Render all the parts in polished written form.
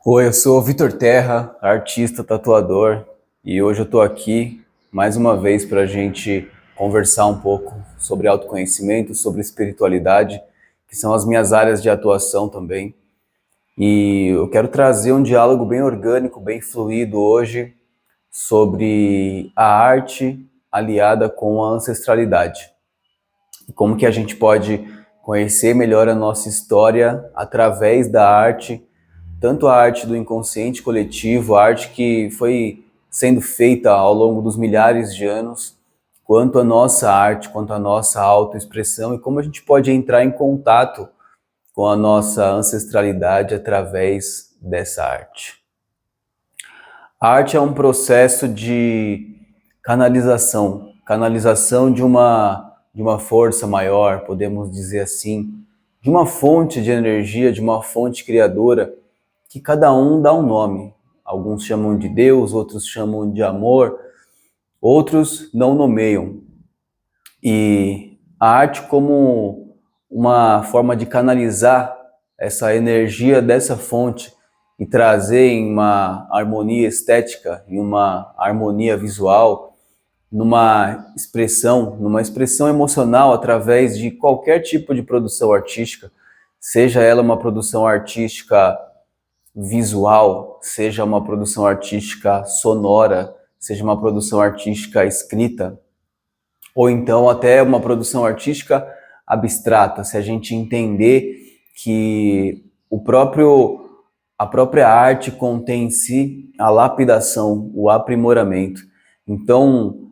Oi, eu sou o Vitor Terra, artista tatuador, e hoje eu estou aqui mais uma vez para a gente conversar um pouco sobre autoconhecimento, sobre espiritualidade, que são as minhas áreas de atuação também. E eu quero trazer um diálogo bem orgânico, bem fluido hoje sobre a arte aliada com a ancestralidade. E como que a gente pode conhecer melhor a nossa história através da arte, tanto a arte do inconsciente coletivo, a arte que foi sendo feita ao longo dos milhares de anos, quanto a nossa arte, quanto a nossa autoexpressão e como a gente pode entrar em contato com a nossa ancestralidade através dessa arte. A arte é um processo de canalização de uma força maior, podemos dizer assim, de uma fonte de energia, de uma fonte criadora, que cada um dá um nome. Alguns chamam de Deus, outros chamam de amor, outros não nomeiam. E a arte como uma forma de canalizar essa energia dessa fonte e trazer em uma harmonia estética, em uma harmonia visual, numa expressão emocional através de qualquer tipo de produção artística, seja ela uma produção artística visual, seja uma produção artística sonora, seja uma produção artística escrita, ou então até uma produção artística abstrata, se a gente entender que a própria arte contém em si a lapidação, o aprimoramento. Então,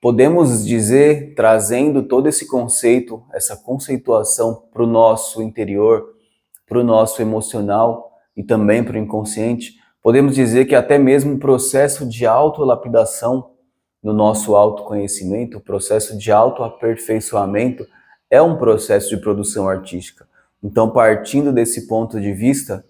podemos dizer, trazendo todo esse conceito, essa conceituação para o nosso interior, para o nosso emocional e também para o inconsciente, podemos dizer que até mesmo o processo de autolapidação no nosso autoconhecimento, o processo de autoaperfeiçoamento é um processo de produção artística. Então, partindo desse ponto de vista,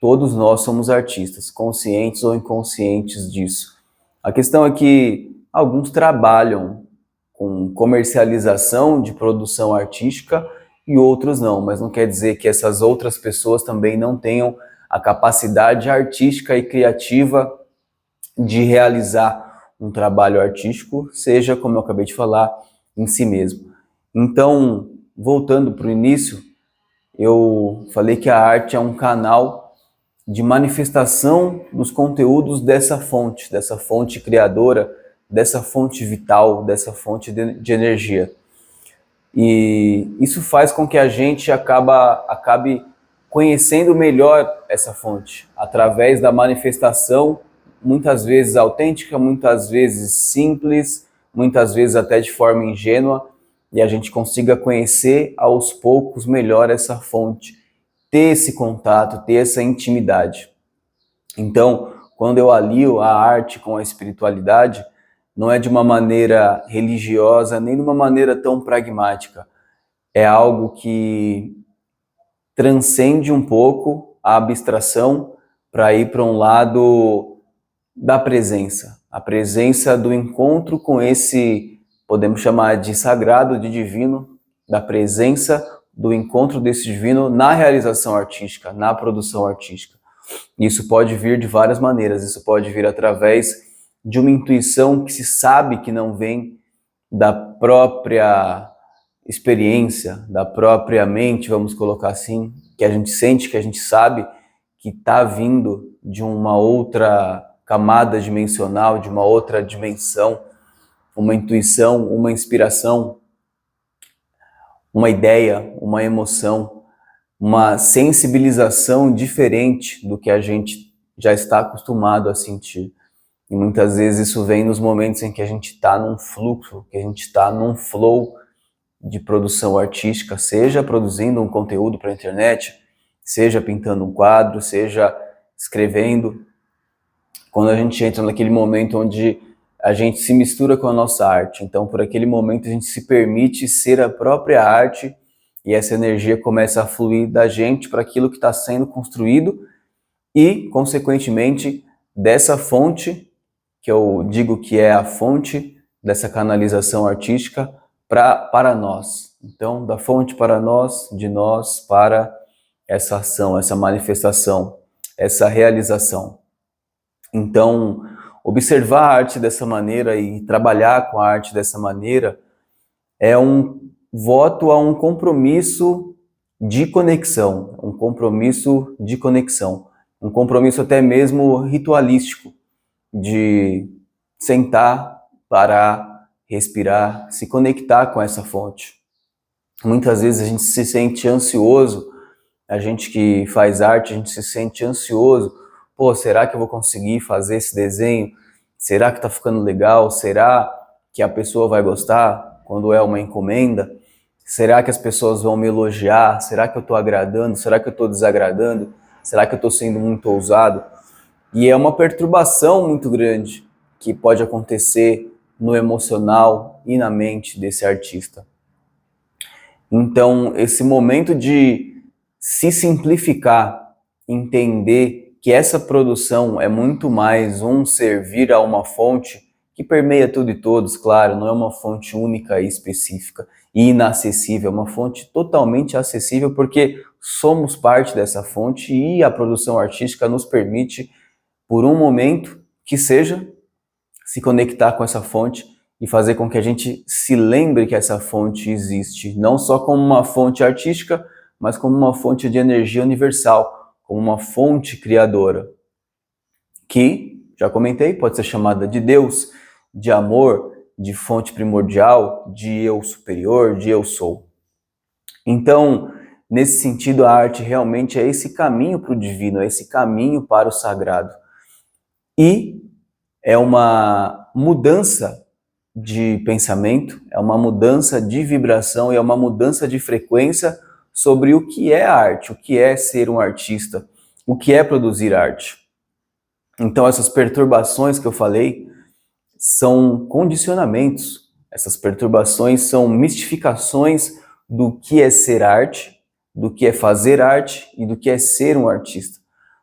todos nós somos artistas, conscientes ou inconscientes disso. A questão é que alguns trabalham com comercialização de produção artística e outros não, mas não quer dizer que essas outras pessoas também não tenham a capacidade artística e criativa de realizar um trabalho artístico, seja, como eu acabei de falar, em si mesmo. Então, voltando para o início, eu falei que a arte é um canal de manifestação dos conteúdos dessa fonte criadora, dessa fonte vital, dessa fonte de energia. E isso faz com que a gente acabe conhecendo melhor essa fonte, através da manifestação, muitas vezes autêntica, muitas vezes simples, muitas vezes até de forma ingênua, e a gente consiga conhecer aos poucos melhor essa fonte, ter esse contato, ter essa intimidade. Então, quando eu alio a arte com a espiritualidade, não é de uma maneira religiosa, nem de uma maneira tão pragmática. É algo que transcende um pouco a abstração para ir para um lado da presença. A presença do encontro com esse, podemos chamar de sagrado, de divino, da presença do encontro desse divino na realização artística, na produção artística. Isso pode vir de várias maneiras, isso pode vir através de uma intuição que se sabe que não vem da própria experiência, da própria mente, vamos colocar assim, que a gente sente, que a gente sabe que está vindo de uma outra camada dimensional, de uma outra dimensão, uma intuição, uma inspiração, uma ideia, uma emoção, uma sensibilização diferente do que a gente já está acostumado a sentir. E muitas vezes isso vem nos momentos em que a gente está num fluxo, que a gente está num flow de produção artística, seja produzindo um conteúdo para a internet, seja pintando um quadro, seja escrevendo. Quando a gente entra naquele momento onde a gente se mistura com a nossa arte, então por aquele momento a gente se permite ser a própria arte e essa energia começa a fluir da gente para aquilo que está sendo construído e, consequentemente, dessa fonte, que eu digo que é a fonte dessa canalização artística, para nós. Então, da fonte para nós, de nós para essa ação, essa manifestação, essa realização. Então, observar a arte dessa maneira e trabalhar com a arte dessa maneira é um voto a um compromisso de conexão, um compromisso até mesmo ritualístico, de sentar, parar, respirar, se conectar com essa fonte. Muitas vezes a gente se sente ansioso, a gente que faz arte, a gente se sente ansioso. Pô, será que eu vou conseguir fazer esse desenho? Será que tá ficando legal? Será que a pessoa vai gostar quando é uma encomenda? Será que as pessoas vão me elogiar? Será que eu tô agradando? Será que eu tô desagradando? Será que eu tô sendo muito ousado? E é uma perturbação muito grande que pode acontecer no emocional e na mente desse artista. Então, esse momento de se simplificar, entender que essa produção é muito mais um servir a uma fonte que permeia tudo e todos, claro, não é uma fonte única e específica e inacessível, é uma fonte totalmente acessível porque somos parte dessa fonte e a produção artística nos permite, por um momento que seja, se conectar com essa fonte e fazer com que a gente se lembre que essa fonte existe, não só como uma fonte artística, mas como uma fonte de energia universal, como uma fonte criadora, que, já comentei, pode ser chamada de Deus, de amor, de fonte primordial, de eu superior, de eu sou. Então, nesse sentido, a arte realmente é esse caminho para o divino, é esse caminho para o sagrado. E é uma mudança de pensamento, é uma mudança de vibração e é uma mudança de frequência sobre o que é arte, o que é ser um artista, o que é produzir arte. Então essas perturbações que eu falei são condicionamentos, essas perturbações são mistificações do que é ser arte, do que é fazer arte e do que é ser um artista.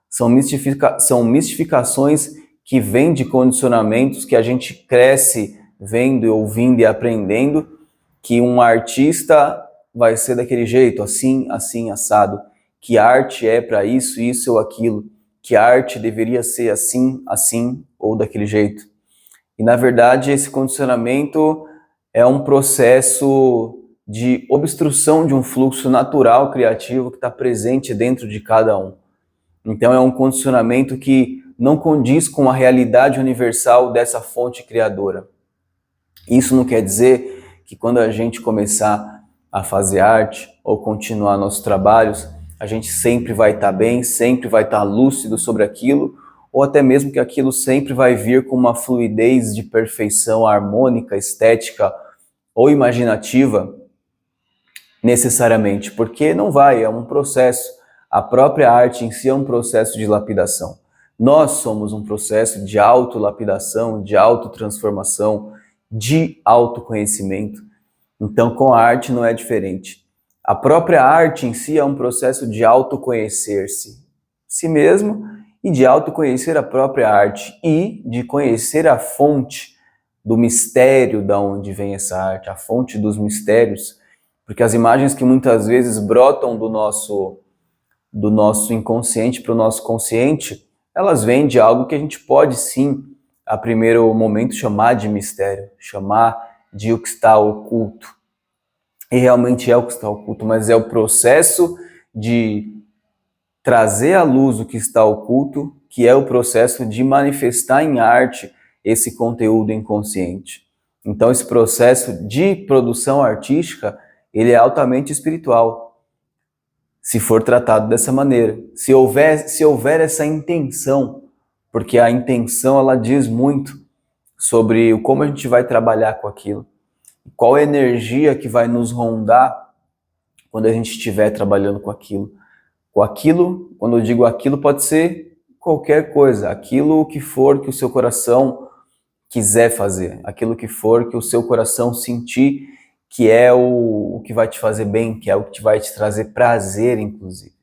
São mistificações que vêm de condicionamentos que a gente cresce vendo, ouvindo e aprendendo, que um artista vai ser daquele jeito, assim, assim, assado, que arte é para isso, isso ou aquilo, que arte deveria ser assim, assim ou daquele jeito. E na verdade esse condicionamento é um processo de obstrução de um fluxo natural criativo que está presente dentro de cada um. Então é um condicionamento que não condiz com a realidade universal dessa fonte criadora. Isso não quer dizer que quando a gente começar a fazer arte ou continuar nossos trabalhos, a gente sempre vai estar bem, sempre vai estar lúcido sobre aquilo, ou até mesmo que aquilo sempre vai vir com uma fluidez de perfeição harmônica, estética ou imaginativa, necessariamente, porque não vai, é um processo. A própria arte em si é um processo de lapidação. Nós somos um processo de autolapidação, de autotransformação, de autoconhecimento. Então, com a arte não é diferente. A própria arte em si é um processo de autoconhecer-se, si mesmo, e de autoconhecer a própria arte e de conhecer a fonte do mistério da onde vem essa arte, a fonte dos mistérios, porque as imagens que muitas vezes brotam do nosso inconsciente para o nosso consciente, elas vêm de algo que a gente pode sim, a primeiro momento, chamar de mistério, chamar de o que está oculto. E realmente é o que está oculto, mas é o processo de trazer à luz o que está oculto, que é o processo de manifestar em arte esse conteúdo inconsciente. Então esse processo de produção artística, ele é altamente espiritual, se for tratado dessa maneira. Se houver essa intenção, porque a intenção ela diz muito sobre como a gente vai trabalhar com aquilo, qual a energia que vai nos rondar quando a gente estiver trabalhando com aquilo. Com aquilo, quando eu digo aquilo, pode ser qualquer coisa, aquilo que for que o seu coração quiser fazer, aquilo que for que o seu coração sentir que é o que vai te fazer bem, que é o que vai te trazer prazer, inclusive.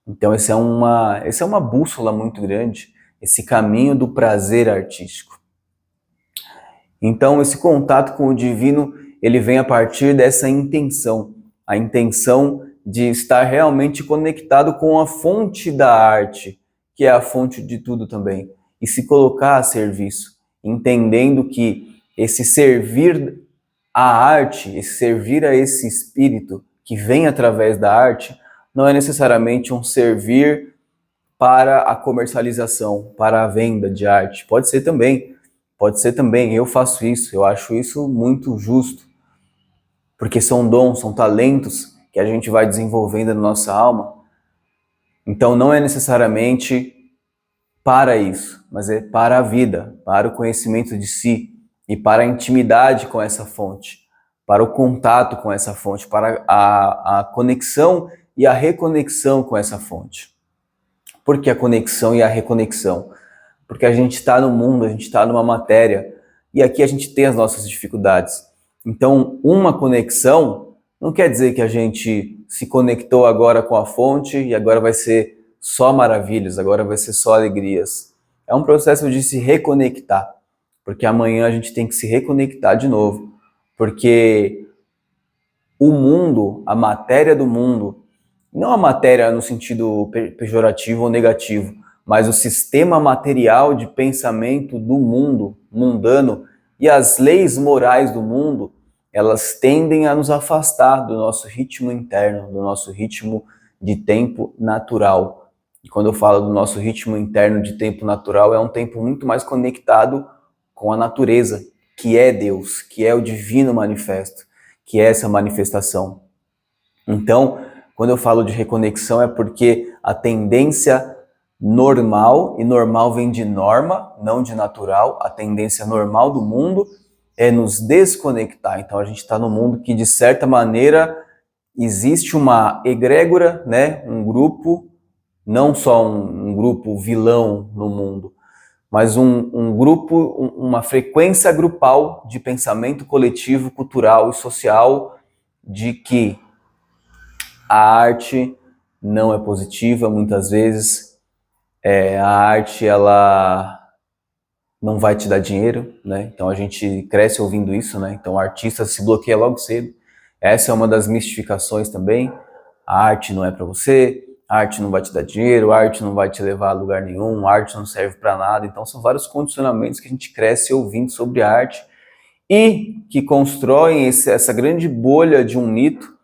Então essa é uma bússola muito grande, esse caminho do prazer artístico. Então esse contato com o divino, ele vem a partir dessa intenção, a intenção de estar realmente conectado com a fonte da arte, que é a fonte de tudo também, e se colocar a serviço, entendendo que esse servir à arte, esse servir a esse espírito que vem através da arte, não é necessariamente um servir para a comercialização, para a venda de arte. Pode ser também, eu faço isso, eu acho isso muito justo, porque são dons, são talentos que a gente vai desenvolvendo na nossa alma. Então não é necessariamente para isso, mas é para a vida, para o conhecimento de si e para a intimidade com essa fonte, para o contato com essa fonte, para a conexão e a reconexão com essa fonte. Por que a conexão e a reconexão? Porque a gente está no mundo, a gente está numa matéria e aqui a gente tem as nossas dificuldades. Então, uma conexão não quer dizer que a gente se conectou agora com a fonte e agora vai ser só maravilhas, agora vai ser só alegrias. É um processo de se reconectar, porque amanhã a gente tem que se reconectar de novo, porque o mundo, a matéria do mundo, não a matéria no sentido pejorativo ou negativo, mas o sistema material de pensamento do mundo mundano e as leis morais do mundo, elas tendem a nos afastar do nosso ritmo interno, do nosso ritmo de tempo natural. E quando eu falo do nosso ritmo interno de tempo natural, é um tempo muito mais conectado com a natureza, que é Deus, que é o divino manifesto, que é essa manifestação. Então, quando eu falo de reconexão é porque a tendência normal, e normal vem de norma, não de natural, a tendência normal do mundo é nos desconectar. Então a gente está no mundo que, de certa maneira, existe uma egrégora, né? Um grupo, não só um grupo vilão no mundo, mas um grupo, uma frequência grupal de pensamento coletivo, cultural e social de que a arte não é positiva muitas vezes, a arte ela não vai te dar dinheiro, né? Então a gente cresce ouvindo isso, né? Então o artista se bloqueia logo cedo. Essa é uma das mistificações também. A arte não é para você, a arte não vai te dar dinheiro, a arte não vai te levar a lugar nenhum, a arte não serve para nada. Então são vários condicionamentos que a gente cresce ouvindo sobre a arte e que constroem essa grande bolha de um mito,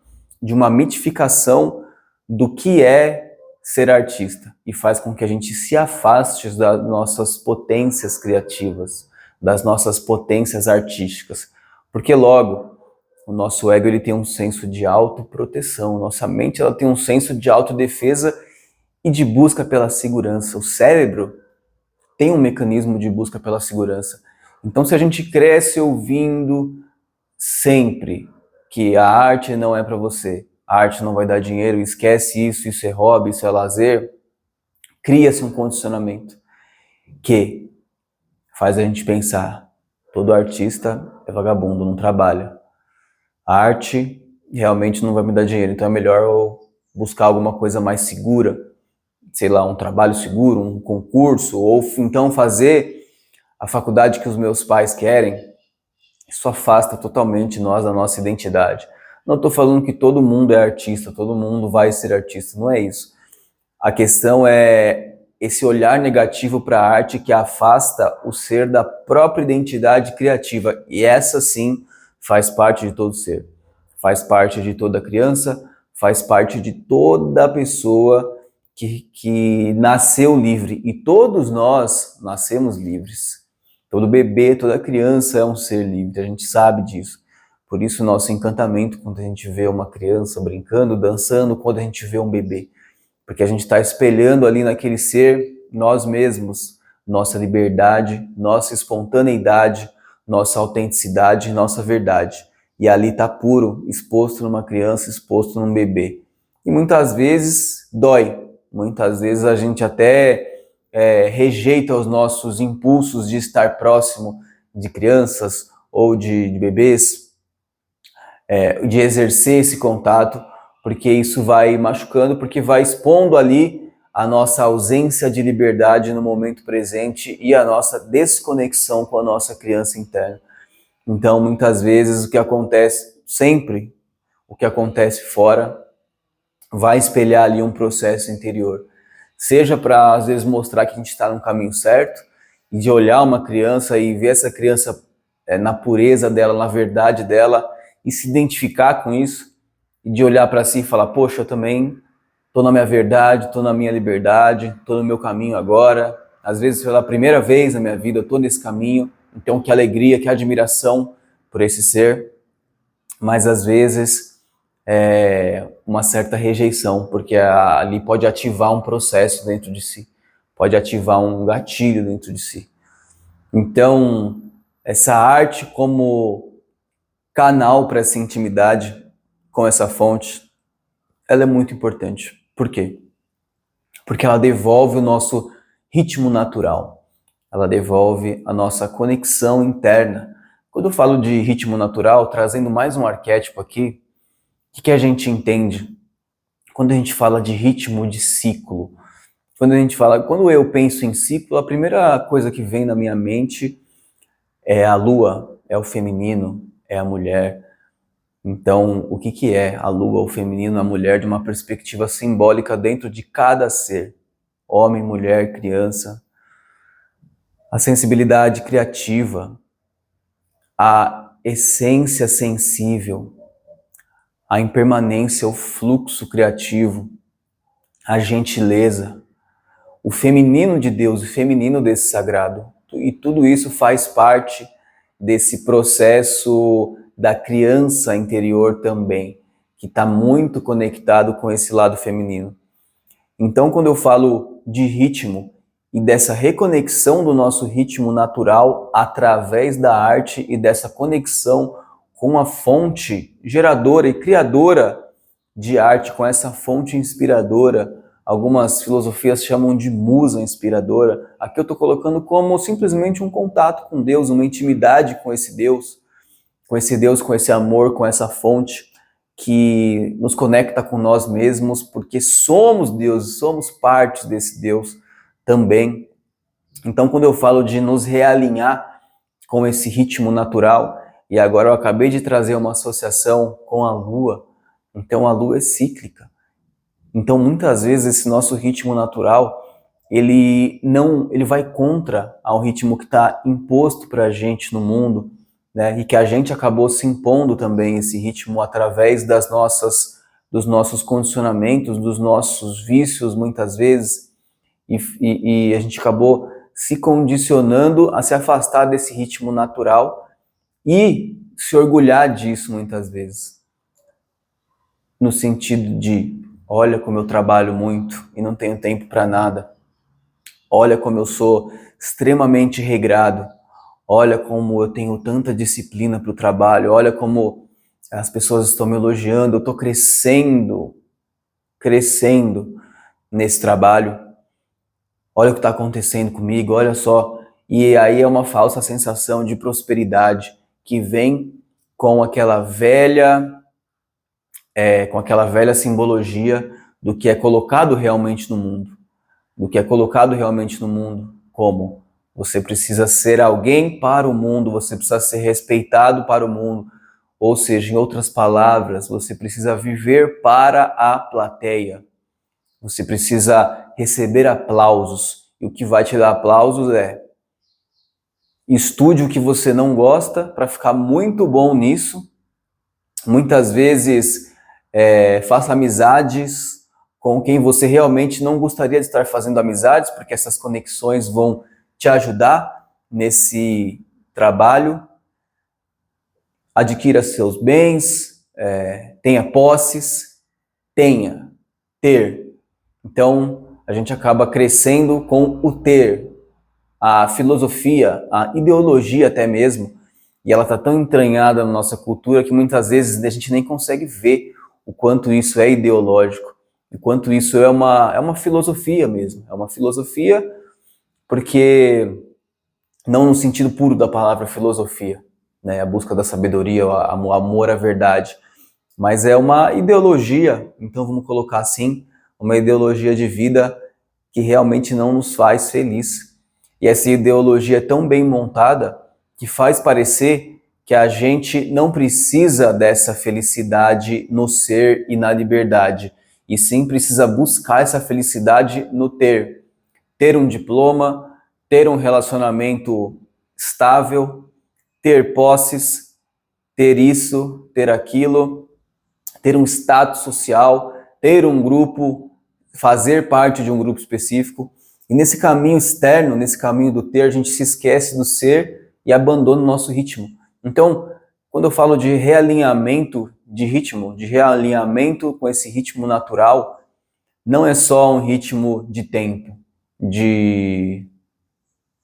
de uma mitificação do que é ser artista e faz com que a gente se afaste das nossas potências criativas, das nossas potências artísticas, porque logo o nosso ego ele tem um senso de autoproteção, nossa mente ela tem um senso de autodefesa e de busca pela segurança. O cérebro tem um mecanismo de busca pela segurança. Então, se a gente cresce ouvindo sempre que a arte não é para você, a arte não vai dar dinheiro, esquece isso é hobby, isso é lazer, cria-se um condicionamento que faz a gente pensar, todo artista é vagabundo, não trabalha. A arte realmente não vai me dar dinheiro, então é melhor eu buscar alguma coisa mais segura, sei lá, um trabalho seguro, um concurso, ou então fazer a faculdade que os meus pais querem. Isso afasta totalmente nós da nossa identidade. Não estou falando que todo mundo é artista, todo mundo vai ser artista, não é isso. A questão é esse olhar negativo para a arte que afasta o ser da própria identidade criativa. E essa sim faz parte de todo ser. Faz parte de toda criança, faz parte de toda pessoa que nasceu livre. E todos nós nascemos livres. Todo bebê, toda criança é um ser livre, a gente sabe disso. Por isso nosso encantamento quando a gente vê uma criança brincando, dançando, quando a gente vê um bebê. Porque a gente está espelhando ali naquele ser nós mesmos, nossa liberdade, nossa espontaneidade, nossa autenticidade, nossa verdade. E ali está puro, exposto numa criança, exposto num bebê. E muitas vezes dói, muitas vezes a gente até rejeita os nossos impulsos de estar próximo de crianças ou de bebês, de exercer esse contato, porque isso vai machucando, porque vai expondo ali a nossa ausência de liberdade no momento presente e a nossa desconexão com a nossa criança interna. Então, muitas vezes, o que acontece, sempre o que acontece fora, vai espelhar ali um processo interior. seja para às vezes mostrar que a gente está no caminho certo, e de olhar uma criança e ver essa criança na pureza dela, na verdade dela, e se identificar com isso, e de olhar para si e falar, poxa, eu também estou na minha verdade, estou na minha liberdade, estou no meu caminho agora. Às vezes, pela primeira vez na minha vida, eu estou nesse caminho, então que alegria, que admiração por esse ser, mas às vezes uma certa rejeição, porque ali pode ativar um processo dentro de si, pode ativar um gatilho dentro de si. Então, essa arte como canal para essa intimidade com essa fonte, ela é muito importante. Por quê? Porque ela devolve o nosso ritmo natural, ela devolve a nossa conexão interna. Quando eu falo de ritmo natural, trazendo mais um arquétipo aqui, o que a gente entende quando a gente fala de ritmo de ciclo? Quando eu penso em ciclo, a primeira coisa que vem na minha mente é a lua, é o feminino, é a mulher. Então, o que é a lua, o feminino, a mulher, de uma perspectiva simbólica dentro de cada ser? Homem, mulher, criança. A sensibilidade criativa, a essência sensível, a impermanência, o fluxo criativo, a gentileza, o feminino de Deus, o feminino desse sagrado. E tudo isso faz parte desse processo da criança interior também, que está muito conectado com esse lado feminino. Então, quando eu falo de ritmo e dessa reconexão do nosso ritmo natural através da arte e dessa conexão com a fonte geradora e criadora de arte, com essa fonte inspiradora, algumas filosofias chamam de musa inspiradora. Aqui eu estou colocando como simplesmente um contato com Deus, uma intimidade com esse Deus, com esse amor, com essa fonte que nos conecta com nós mesmos, porque somos Deus, somos parte desse Deus também. Então, quando eu falo de nos realinhar com esse ritmo natural, e agora eu acabei de trazer uma associação com a Lua, então a Lua é cíclica. Então, muitas vezes, esse nosso ritmo natural, ele vai contra ao ritmo que está imposto para a gente no mundo, né? E que a gente acabou se impondo também esse ritmo através dos nossos condicionamentos, dos nossos vícios, muitas vezes, e a gente acabou se condicionando a se afastar desse ritmo natural e se orgulhar disso muitas vezes, no sentido de, olha como eu trabalho muito e não tenho tempo para nada, olha como eu sou extremamente regrado, olha como eu tenho tanta disciplina para o trabalho, olha como as pessoas estão me elogiando, eu estou crescendo nesse trabalho, olha o que está acontecendo comigo, olha só. E aí é uma falsa sensação de prosperidade que vem com aquela velha simbologia do que é colocado realmente no mundo. Do que é colocado realmente no mundo, como você precisa ser alguém para o mundo, você precisa ser respeitado para o mundo, ou seja, em outras palavras, você precisa viver para a plateia, você precisa receber aplausos, e o que vai te dar aplausos é estude o que você não gosta para ficar muito bom nisso, muitas vezes faça amizades com quem você realmente não gostaria de estar fazendo amizades, porque essas conexões vão te ajudar nesse trabalho. Adquira seus bens, tenha posses, ter. Então, a gente acaba crescendo com o ter. A filosofia, a ideologia até mesmo, e ela está tão entranhada na nossa cultura que muitas vezes a gente nem consegue ver o quanto isso é ideológico. Enquanto isso é uma filosofia mesmo, é uma filosofia porque não no sentido puro da palavra filosofia, né, a busca da sabedoria, o amor à verdade, mas é uma ideologia, então vamos colocar assim, uma ideologia de vida que realmente não nos faz feliz. E essa ideologia é tão bem montada que faz parecer que a gente não precisa dessa felicidade no ser e na liberdade. e sim precisa buscar essa felicidade no ter. Ter um diploma, ter um relacionamento estável, ter posses, ter isso, ter aquilo, ter um status social, ter um grupo, fazer parte de um grupo específico. E nesse caminho externo, nesse caminho do ter, a gente se esquece do ser e abandona o nosso ritmo. Então, quando eu falo de realinhamento de ritmo, de realinhamento com esse ritmo natural, não é só um ritmo de tempo, de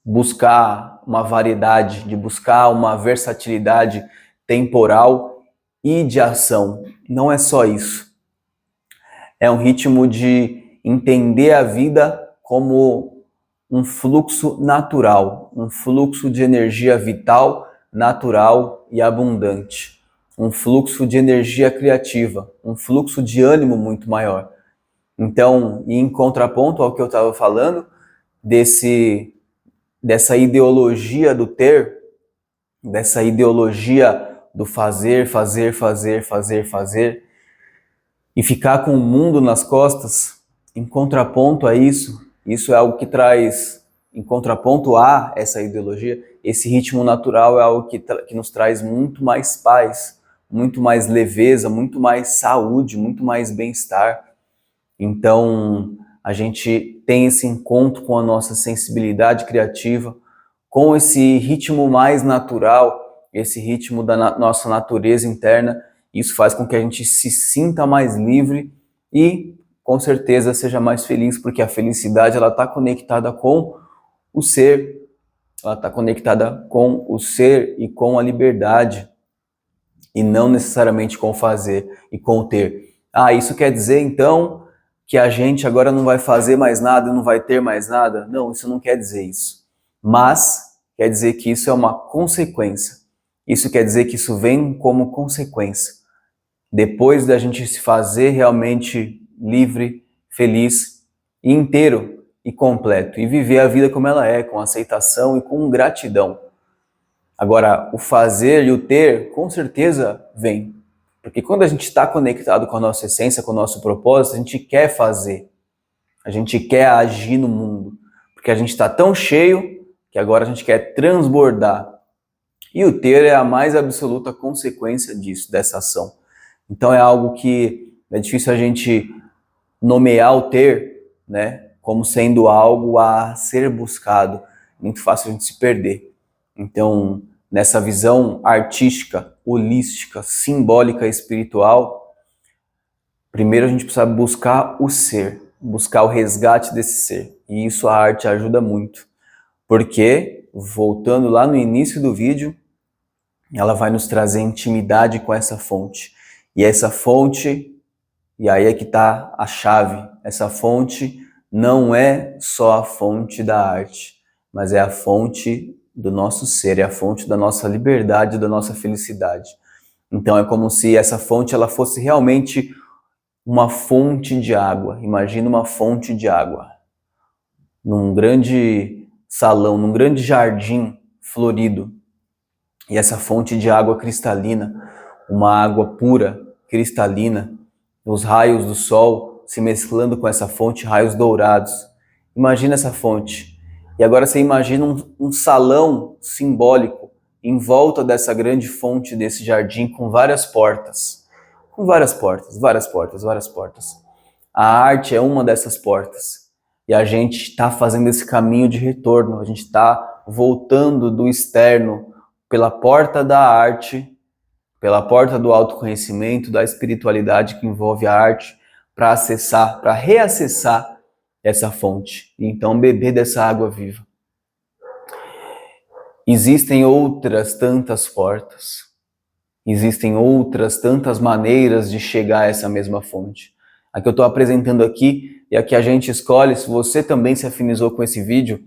buscar uma variedade, de buscar uma versatilidade temporal e de ação. Não é só isso. É um ritmo de entender a vida como um fluxo natural, um fluxo de energia vital, natural e abundante. Um fluxo de energia criativa, um fluxo de ânimo muito maior. Então, em contraponto ao que eu estava falando, dessa ideologia do ter, dessa ideologia do fazer, fazer, fazer, fazer, fazer, e ficar com o mundo nas costas, em contraponto a isso é algo que traz, em contraponto a essa ideologia, esse ritmo natural é algo que nos traz muito mais paz, muito mais leveza, muito mais saúde, muito mais bem-estar. Então, a gente tem esse encontro com a nossa sensibilidade criativa, com esse ritmo mais natural, esse ritmo da nossa natureza interna. Isso faz com que a gente se sinta mais livre e, com certeza, seja mais feliz, porque a felicidade ela está conectada com o ser, ela está conectada com o ser e com a liberdade, e não necessariamente com o fazer e com o ter. Isso quer dizer, então, que a gente agora não vai fazer mais nada, não vai ter mais nada? Não, isso não quer dizer isso. Mas quer dizer que isso é uma consequência. Isso quer dizer que isso vem como consequência. Depois da gente se fazer realmente livre, feliz, e inteiro e completo, e viver a vida como ela é, com aceitação e com gratidão. Agora, o fazer e o ter, com certeza, vem. Porque quando a gente está conectado com a nossa essência, com o nosso propósito, a gente quer fazer, a gente quer agir no mundo, porque a gente está tão cheio que agora a gente quer transbordar. E o ter é a mais absoluta consequência disso, dessa ação. Então é algo que é difícil a gente nomear o ter, né, como sendo algo a ser buscado. Muito fácil a gente se perder. Então, nessa visão artística, holística, simbólica e espiritual, primeiro a gente precisa buscar o ser, buscar o resgate desse ser. E isso a arte ajuda muito. Porque, voltando lá no início do vídeo, ela vai nos trazer intimidade com essa fonte. E essa fonte, e aí é que está a chave, essa fonte não é só a fonte da arte, mas é a fonte do nosso ser, é a fonte da nossa liberdade, da nossa felicidade. Então é como se essa fonte ela fosse realmente uma fonte de água. Imagina uma fonte de água num grande salão, num grande jardim florido. E essa fonte de água cristalina, uma água pura, cristalina, os raios do sol se mesclando com essa fonte, raios dourados. Imagina essa fonte. E agora você imagina um salão simbólico em volta dessa grande fonte, desse jardim, com várias portas. Com várias portas, várias portas, várias portas. A arte é uma dessas portas. E a gente está fazendo esse caminho de retorno, a gente está voltando do externo pela porta da arte, pela porta do autoconhecimento, da espiritualidade que envolve a arte, para acessar, para reacessar essa fonte. E então beber dessa água viva. Existem outras tantas portas. Existem outras tantas maneiras de chegar a essa mesma fonte. A que eu estou apresentando aqui e a que a gente escolhe, se você também se afinizou com esse vídeo,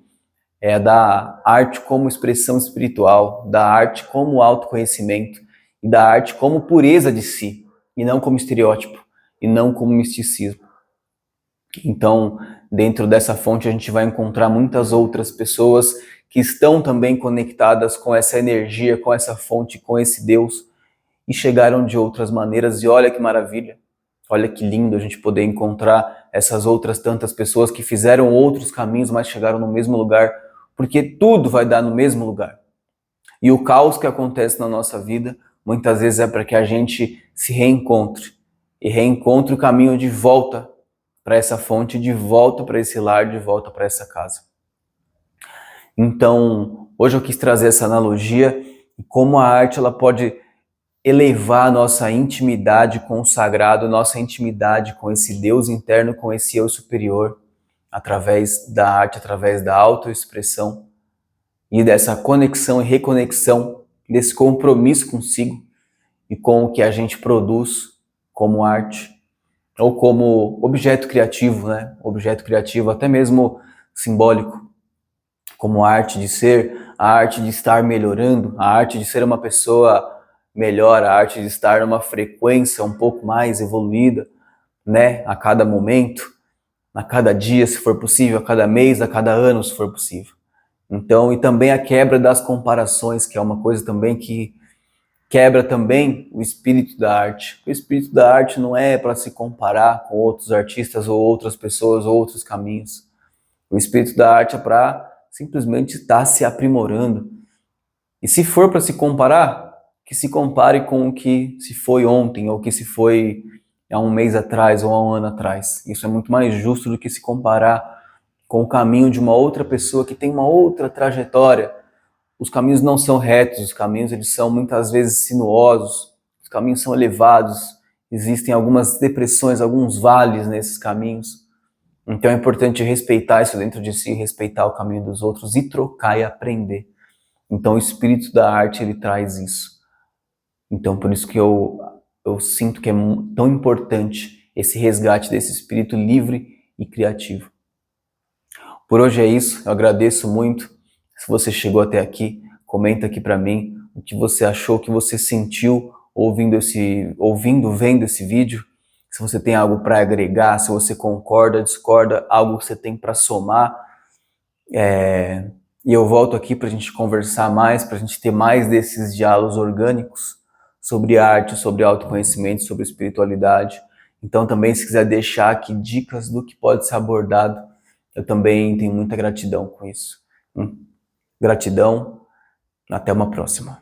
é da arte como expressão espiritual, da arte como autoconhecimento e da arte como pureza de si, e não como estereótipo, e não como misticismo. Então, dentro dessa fonte a gente vai encontrar muitas outras pessoas que estão também conectadas com essa energia, com essa fonte, com esse Deus, e chegaram de outras maneiras, e olha que maravilha. Olha que lindo a gente poder encontrar essas outras tantas pessoas que fizeram outros caminhos, mas chegaram no mesmo lugar, porque tudo vai dar no mesmo lugar. E o caos que acontece na nossa vida, muitas vezes é para que a gente se reencontre. E reencontre o caminho de volta para essa fonte, de volta para esse lar, de volta para essa casa. Então, hoje eu quis trazer essa analogia e como a arte ela pode elevar a nossa intimidade com o sagrado, nossa intimidade com esse Deus interno, com esse eu superior, através da arte, através da autoexpressão e dessa conexão e reconexão, desse compromisso consigo e com o que a gente produz como arte ou como objeto criativo, né? Objeto criativo até mesmo simbólico, como arte de ser, a arte de estar melhorando, a arte de ser uma pessoa melhor, a arte de estar numa frequência um pouco mais evoluída, né? A cada momento, a cada dia, se for possível, a cada mês, a cada ano, se for possível. Então, e também a quebra das comparações, que é uma coisa também que quebra também o espírito da arte. O espírito da arte não é para se comparar com outros artistas ou outras pessoas ou outros caminhos. O espírito da arte é para simplesmente estar se aprimorando. E se for para se comparar, que se compare com o que se foi ontem ou o que se foi há um mês atrás ou há um ano atrás. Isso é muito mais justo do que se comparar com o caminho de uma outra pessoa que tem uma outra trajetória. Os caminhos não são retos, os caminhos eles são muitas vezes sinuosos, os caminhos são elevados, existem algumas depressões, alguns vales nesses caminhos. Então é importante respeitar isso dentro de si, respeitar o caminho dos outros e trocar e aprender. Então o espírito da arte ele traz isso. Então por isso que eu sinto que é tão importante esse resgate desse espírito livre e criativo. Por hoje é isso, eu agradeço muito. Se você chegou até aqui, comenta aqui para mim o que você achou, o que você sentiu vendo esse vídeo. Se você tem algo para agregar, se você concorda, discorda, algo que você tem para somar. E eu volto aqui para a gente conversar mais, para a gente ter mais desses diálogos orgânicos sobre arte, sobre autoconhecimento, sobre espiritualidade. Então também se quiser deixar aqui dicas do que pode ser abordado, eu também tenho muita gratidão com isso. Gratidão, até uma próxima.